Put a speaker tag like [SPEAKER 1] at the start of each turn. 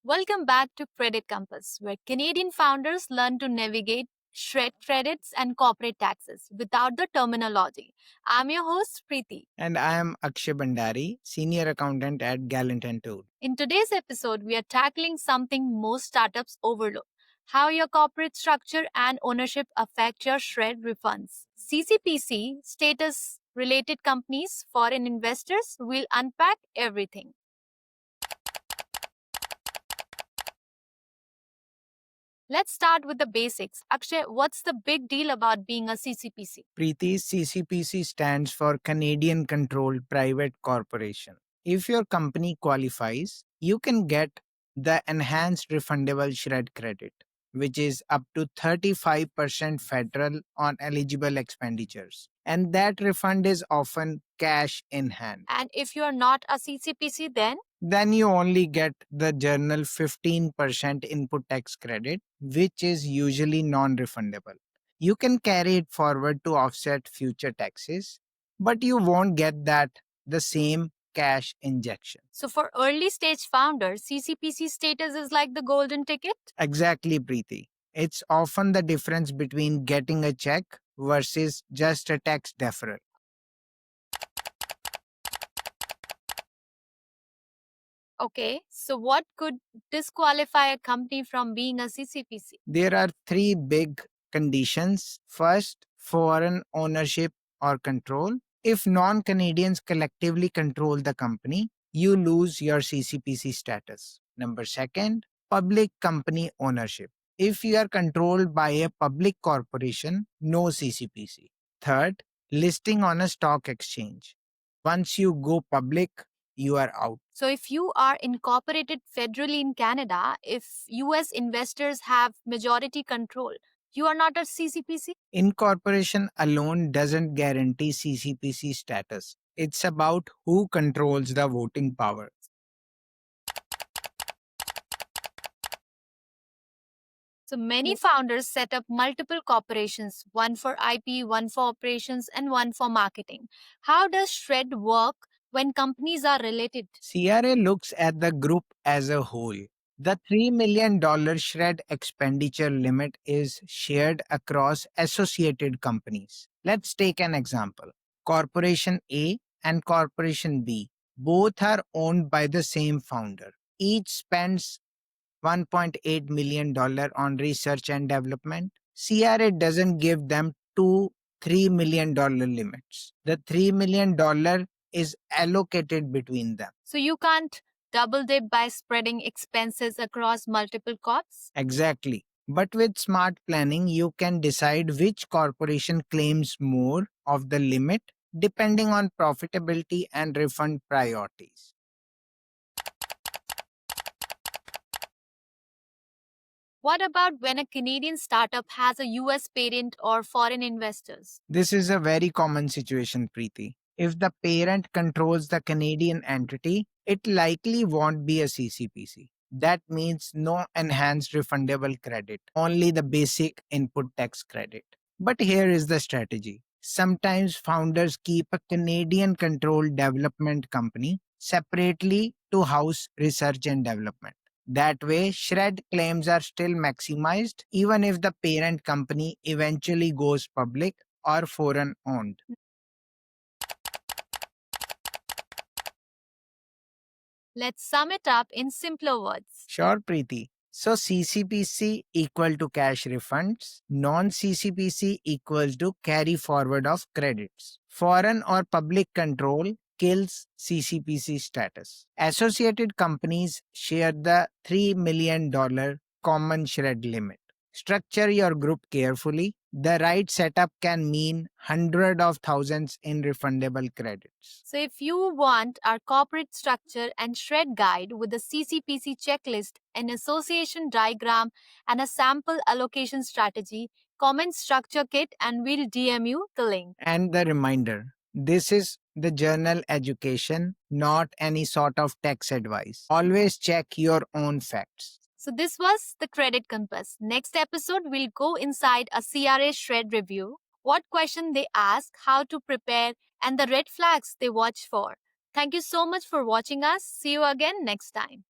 [SPEAKER 1] Welcome back to Credit Compass, where Canadian founders learn to navigate shred credits and corporate taxes without the terminology. I'm your host, Preeti.
[SPEAKER 2] And I am Akshay Bandari, Senior Accountant at Gallant and Tool.
[SPEAKER 1] In today's episode, we are tackling something most startups overlook: how your corporate structure and ownership affect your shred refunds. CCPC, status related companies, foreign investors, will unpack everything. Let's start with the basics. Akshay, what's the big deal about being a CCPC?
[SPEAKER 2] Preeti, CCPC stands for Canadian Controlled Private Corporation. If your company qualifies, you can get the enhanced refundable shred credit, which is up to 35% federal on eligible expenditures. And that refund is often cash in hand.
[SPEAKER 1] And if you are not a CCPC,
[SPEAKER 2] Then you only get the journal 15% input tax credit, which is usually non refundable. You can carry it forward to offset future taxes, but you won't get the same cash injection.
[SPEAKER 1] so for early stage founders, CCPC status is like the golden ticket.
[SPEAKER 2] Exactly, Preeti. It's often the difference between getting a check versus just a tax deferral.
[SPEAKER 1] Okay, so what could disqualify a company from being a CCPC?
[SPEAKER 2] There are three big conditions. First, foreign ownership or control. If non Canadians collectively control the company, you lose your CCPC status. Number second, public company ownership. If you are controlled by a public corporation, no CCPC. Third, listing on a stock exchange. Once you go public, you are out.
[SPEAKER 1] So if you are incorporated federally in Canada, if US investors have majority control, you are not a CCPC?
[SPEAKER 2] Incorporation alone doesn't guarantee CCPC status. It's about who controls the voting power.
[SPEAKER 1] So many founders set up multiple corporations, one for IP, one for operations, and one for marketing. How does Shred work when companies are related?
[SPEAKER 2] CRA looks at the group as a whole. The $3 million shred expenditure limit is shared across associated companies. Let's take an example. Corporation A and Corporation B both are owned by the same founder. Each spends $1.8 million on research and development. CRA doesn't give them two $3 million limits. The $3 million is allocated between them.
[SPEAKER 1] So you can't double dip by spreading expenses across multiple corps?
[SPEAKER 2] Exactly. But with smart planning, you can decide which corporation claims more of the limit depending on profitability and refund priorities.
[SPEAKER 1] What about when a Canadian startup has a US parent or foreign investors?
[SPEAKER 2] This is a very common situation, Preeti. If the parent controls the Canadian entity, it likely won't be a CCPC. That means no enhanced refundable credit, only the basic input tax credit. But here is the strategy. Sometimes founders keep a Canadian controlled development company separately to house research and development. That way, shred claims are still maximized even if the parent company eventually goes public or foreign owned.
[SPEAKER 1] Let's sum it up in simpler words.
[SPEAKER 2] Sure, Preeti. So CCPC equal to cash refunds, non-CCPC equals to carry forward of credits. Foreign or public control kills CCPC status. Associated companies share the $3 million common shred limit. Structure your group carefully. The right setup can mean hundreds of thousands in refundable credits.
[SPEAKER 1] So if you want our corporate structure and shred guide with a CCPC checklist, an association diagram, and a sample allocation strategy, comment structure kit and we'll DM you the link.
[SPEAKER 2] And the reminder, this is the journal education, not any sort of tax advice. Always check your own facts.
[SPEAKER 1] So this was the Credit Compass. Next episode, we'll go inside a CRA shred review, what question they ask, how to prepare, and the red flags they watch for. Thank you so much for watching us. See you again next time.